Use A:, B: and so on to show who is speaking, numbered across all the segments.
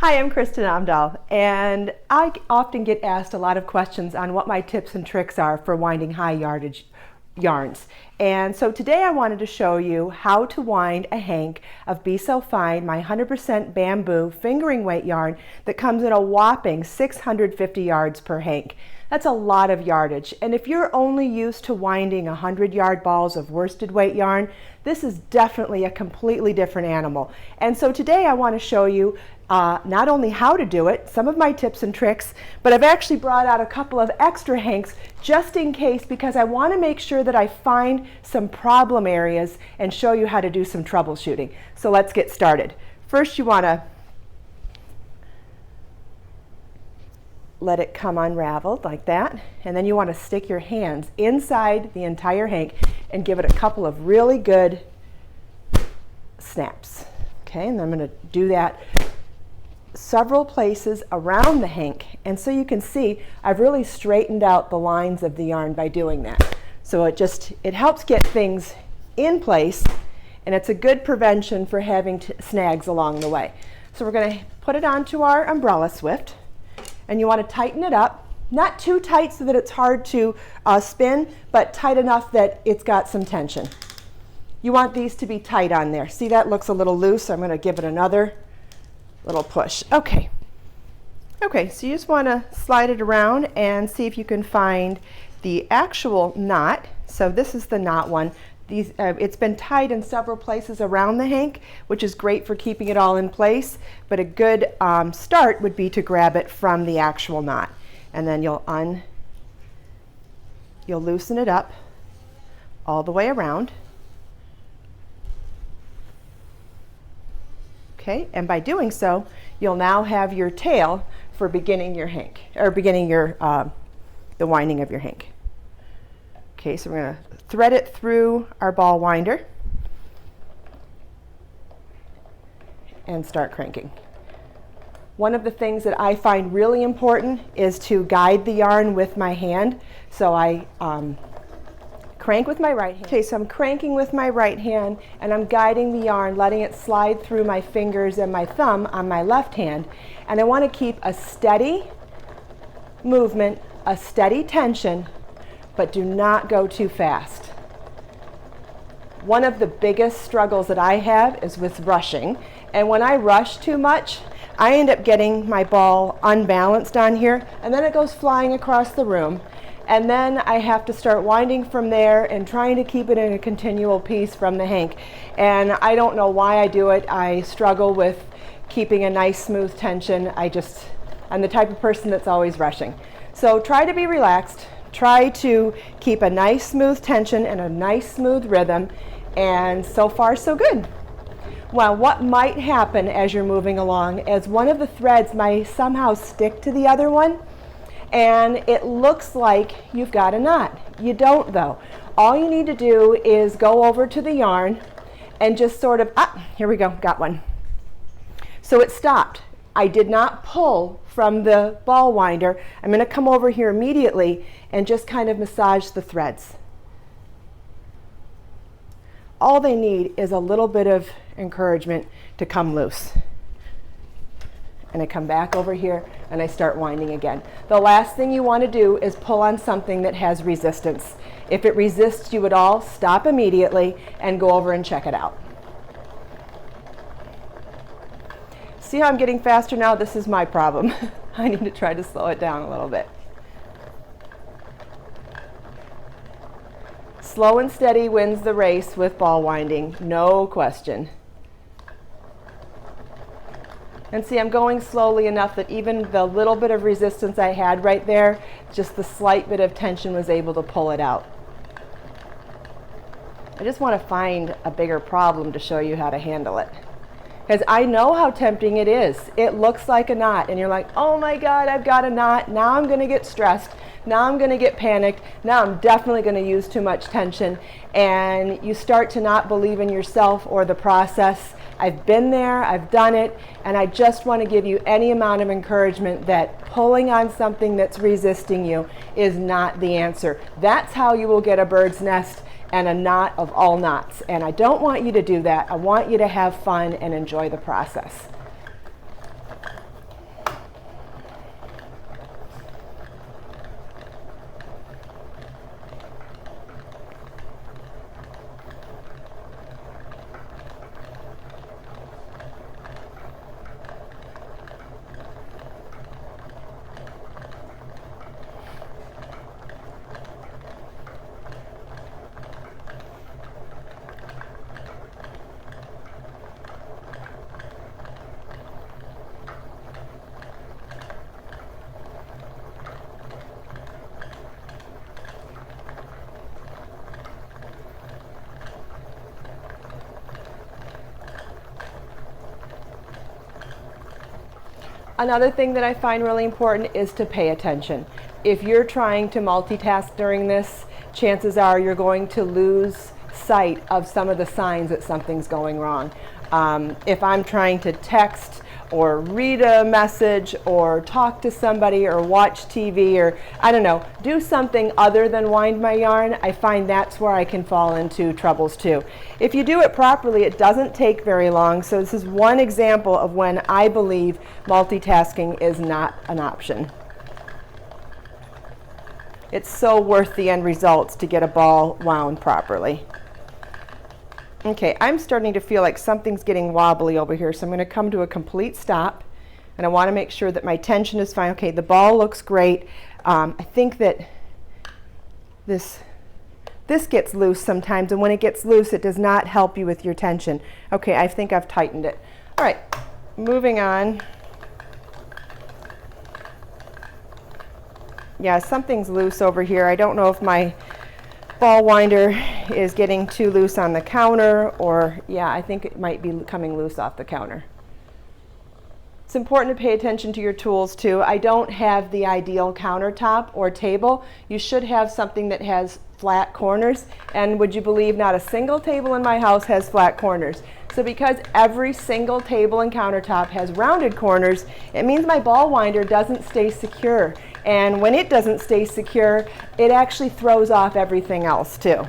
A: Hi, I'm Kristin Omdahl, and I often get asked a lot of questions on what my tips and tricks are for winding high yardage yarns. And so today I wanted to show you how to wind a hank of Be So Fine, my 100% bamboo fingering weight yarn that comes in a whopping 650 yards per hank. That's a lot of yardage, and if you're only used to winding 100-yard balls of worsted weight yarn, this is definitely a completely different animal. And so today I want to show you not only how to do it, some of my tips and tricks, but I've actually brought out a couple of extra hanks just in case, because I want to make sure that I find some problem areas and show you how to do some troubleshooting. So let's get started. First, you want to let it come unraveled like that, and then you want to stick your hands inside the entire hank and give it a couple of really good snaps. Okay, and I'm going to do that several places around the hank, and so you can see I've really straightened out the lines of the yarn by doing that. So it helps get things in place, and it's a good prevention for having snags along the way. So we're going to put it onto our umbrella swift, and you want to tighten it up, not too tight so that it's hard to spin, but tight enough that it's got some tension. You want these to be tight on there. See, that looks a little loose, so I'm going to give it another little push. Okay, so you just want to slide it around and see if you can find the actual knot. So this is the knot one. It's been tied in several places around the hank, which is great for keeping it all in place, but a good start would be to grab it from the actual knot, and then you'll loosen it up all the way around. Okay, and by doing so, you'll now have your tail for beginning your hank, or beginning your the winding of your hank. Okay, so we're going to thread it through our ball winder and start cranking. One of the things that I find really important is to guide the yarn with my hand. So I crank with my right hand. Okay, so I'm cranking with my right hand and I'm guiding the yarn, letting it slide through my fingers and my thumb on my left hand. And I want to keep a steady movement, a steady tension, but do not go too fast. One of the biggest struggles that I have is with rushing, and when I rush too much, I end up getting my ball unbalanced on here, and then it goes flying across the room, and then I have to start winding from there and trying to keep it in a continual piece from the hank. And I don't know why I do it. I struggle with keeping a nice smooth tension. I'm the type of person that's always rushing. So try to be relaxed. Try to keep a nice smooth tension and a nice smooth rhythm, and so far so good. Well, what might happen as you're moving along is one of the threads might somehow stick to the other one, and it looks like you've got a knot. You don't, though. All you need to do is go over to the yarn and just sort of, here we go, got one. So it stopped. I did not pull from the ball winder. I'm going to come over here immediately and just kind of massage the threads. All they need is a little bit of encouragement to come loose. And I come back over here and I start winding again. The last thing you want to do is pull on something that has resistance. If it resists you at all, stop immediately and go over and check it out. See how I'm getting faster now? This is my problem. I need to try to slow it down a little bit. Slow and steady wins the race with ball winding, no question. And see, I'm going slowly enough that even the little bit of resistance I had right there, just the slight bit of tension was able to pull it out. I just want to find a bigger problem to show you how to handle it, because I know how tempting it is. It looks like a knot and you're like, oh my God, I've got a knot. Now I'm going to get stressed. Now I'm going to get panicked. Now I'm definitely going to use too much tension. And you start to not believe in yourself or the process. I've been there, I've done it, and I just want to give you any amount of encouragement that pulling on something that's resisting you is not the answer. That's how you will get a bird's nest and a knot of all knots. And I don't want you to do that. I want you to have fun and enjoy the process. Another thing that I find really important is to pay attention. If you're trying to multitask during this, chances are you're going to lose sight of some of the signs that something's going wrong. If I'm trying to text or read a message or talk to somebody or watch TV or, I don't know, do something other than wind my yarn, I find that's where I can fall into troubles too. If you do it properly, it doesn't take very long. So this is one example of when I believe multitasking is not an option. It's so worth the end results to get a ball wound properly. Okay, I'm starting to feel like something's getting wobbly over here, so I'm going to come to a complete stop, and I want to make sure that my tension is fine. Okay, the ball looks great. I think that this gets loose sometimes, and when it gets loose, it does not help you with your tension. Okay, I think I've tightened it. All right, moving on. Yeah, something's loose over here. I don't know if my ball winder is getting too loose on the counter, or yeah, I think it might be coming loose off the counter. It's important to pay attention to your tools too. I don't have the ideal countertop or table. You should have something that has flat corners, and would you believe not a single table in my house has flat corners. So because every single table and countertop has rounded corners, it means my ball winder doesn't stay secure. And when it doesn't stay secure, it actually throws off everything else too.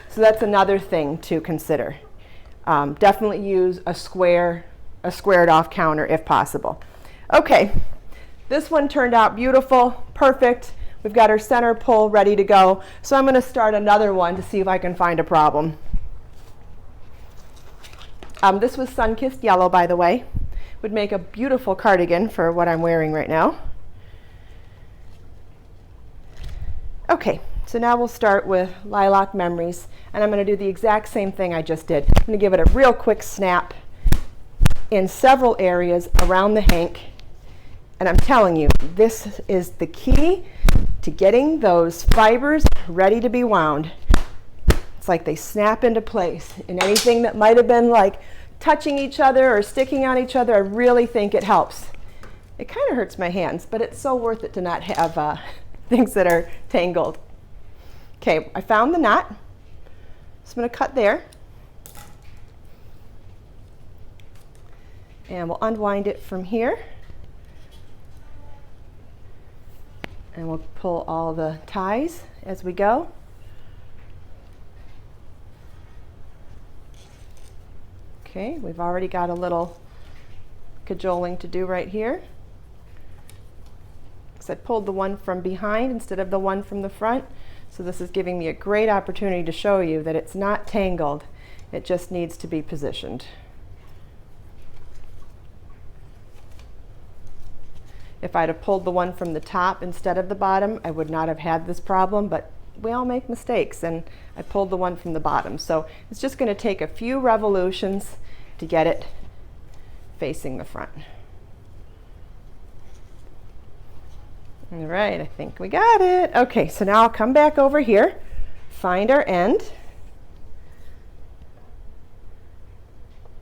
A: So that's another thing to consider. Definitely use a squared off counter if possible. Okay, this one turned out beautiful, perfect. We've got our center pull ready to go. So I'm going to start another one to see if I can find a problem. This was sun-kissed yellow, by the way. Would make a beautiful cardigan for what I'm wearing right now. Okay, so now we'll start with Lilac Memories, and I'm going to do the exact same thing I just did. I'm going to give it a real quick snap in several areas around the hank, and I'm telling you, this is the key to getting those fibers ready to be wound. It's like they snap into place, and anything that might have been like touching each other or sticking on each other, I really think it helps. It kind of hurts my hands, but it's so worth it to not have things that are tangled. Okay, I found the knot. So I'm going to cut there. And we'll unwind it from here. And we'll pull all the ties as we go. Okay, we've already got a little cajoling to do right here. I pulled the one from behind instead of the one from the front, so this is giving me a great opportunity to show you that it's not tangled, it just needs to be positioned. If I'd have pulled the one from the top instead of the bottom, I would not have had this problem, but we all make mistakes, and I pulled the one from the bottom. So it's just going to take a few revolutions to get it facing the front. All right, I think we got it. Okay, so now I'll come back over here, find our end,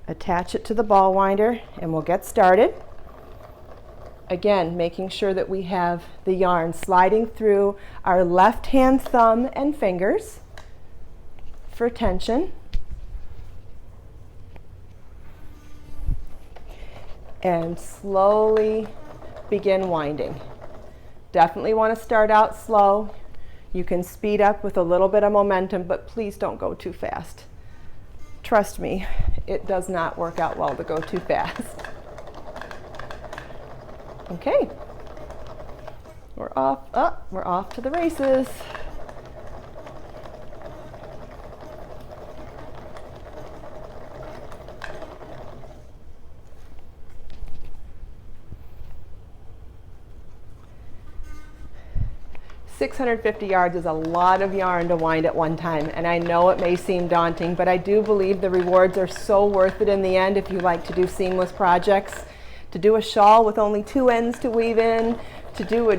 A: attach it to the ball winder, and we'll get started. Again, making sure that we have the yarn sliding through our left hand thumb and fingers for tension. And slowly begin winding. Definitely want to start out slow. You can speed up with a little bit of momentum, but please don't go too fast. Trust me, it does not work out well to go too fast. Okay, we're off to the races. $650 yards is a lot of yarn to wind at one time, and I know it may seem daunting, but I do believe the rewards are so worth it in the end if you like to do seamless projects. To do a shawl with only 2 ends to weave in, to do a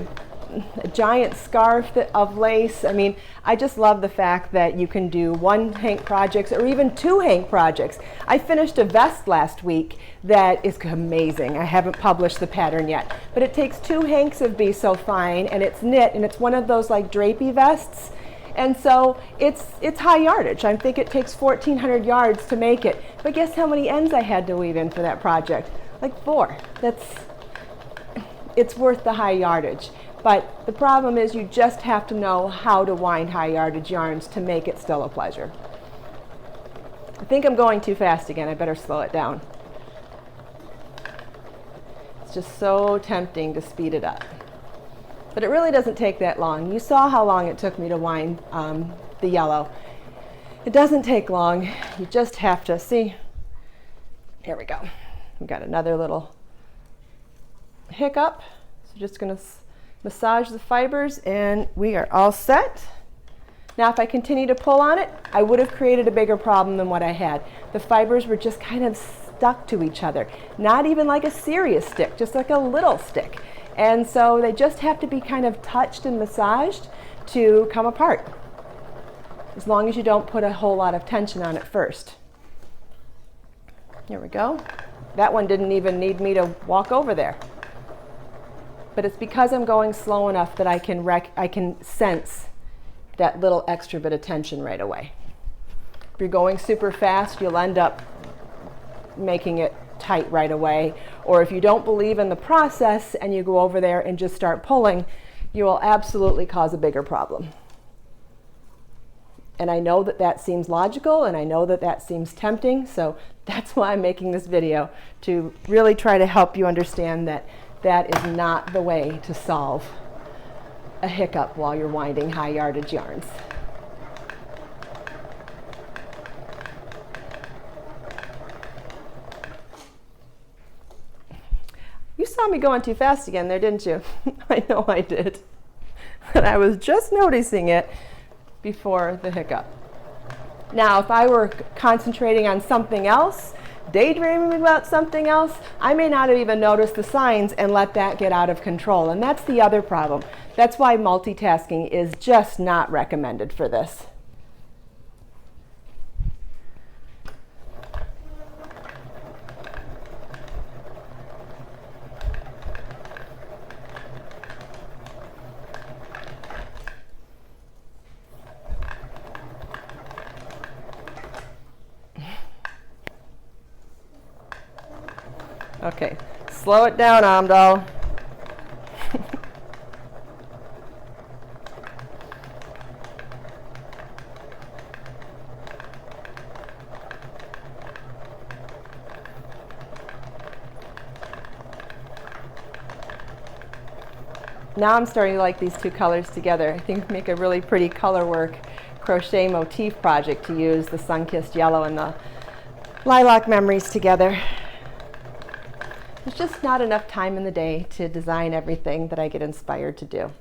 A: a giant scarf of lace. I mean, I just love the fact that you can do one hank projects or even two hank projects. I finished a vest last week that is amazing. I haven't published the pattern yet, but it takes two hanks of Be So Fine, and it's knit, and it's one of those like drapey vests. And so it's high yardage. I think it takes 1,400 yards to make it. But guess how many ends I had to weave in for that project? Like 4. It's worth the high yardage. But the problem is you just have to know how to wind high yardage yarns to make it still a pleasure. I think I'm going too fast again. I better slow it down. It's just so tempting to speed it up. But it really doesn't take that long. You saw how long it took me to wind the yellow. It doesn't take long. You just have to see. Here we go. We've got another little hiccup. So just going to massage the fibers and we are all set. Now if I continue to pull on it, I would have created a bigger problem than what I had. The fibers were just kind of stuck to each other. Not even like a serious stick, just like a little stick. And so they just have to be kind of touched and massaged to come apart, as long as you don't put a whole lot of tension on it first. Here we go. That one didn't even need me to walk over there. But it's because I'm going slow enough that I can sense that little extra bit of tension right away. If you're going super fast, you'll end up making it tight right away. Or if you don't believe in the process and you go over there and just start pulling, you will absolutely cause a bigger problem. And I know that that seems logical, and I know that that seems tempting, so that's why I'm making this video, to really try to help you understand that that is not the way to solve a hiccup while you're winding high yardage yarns. You saw me going too fast again there, didn't you? I know I did. And I was just noticing it before the hiccup. Now, if I were concentrating on something else, daydreaming about something else, I may not have even noticed the signs and let that get out of control. And that's the other problem. That's why multitasking is just not recommended for this. Okay, slow it down, Omdahl. Now I'm starting to like these two colors together. I think make a really pretty color work crochet motif project to use the sun-kissed yellow and the lilac memories together. There's just not enough time in the day to design everything that I get inspired to do.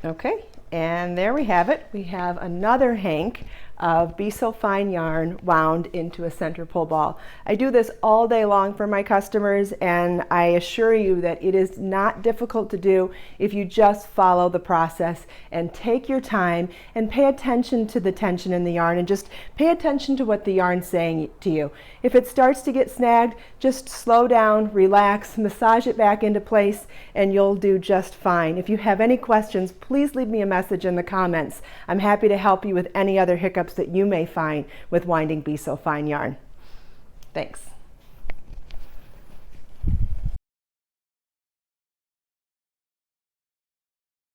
A: Okay, and there we have it. We have another hank of Be So Fine yarn wound into a center pull ball. I do this all day long for my customers, and I assure you that it is not difficult to do if you just follow the process and take your time and pay attention to the tension in the yarn and just pay attention to what the yarn's saying to you. If it starts to get snagged, just slow down, relax, massage it back into place, and you'll do just fine. If you have any questions, please leave me a message in the comments. I'm happy to help you with any other hiccups that you may find with winding Be So Fine yarn. Thanks.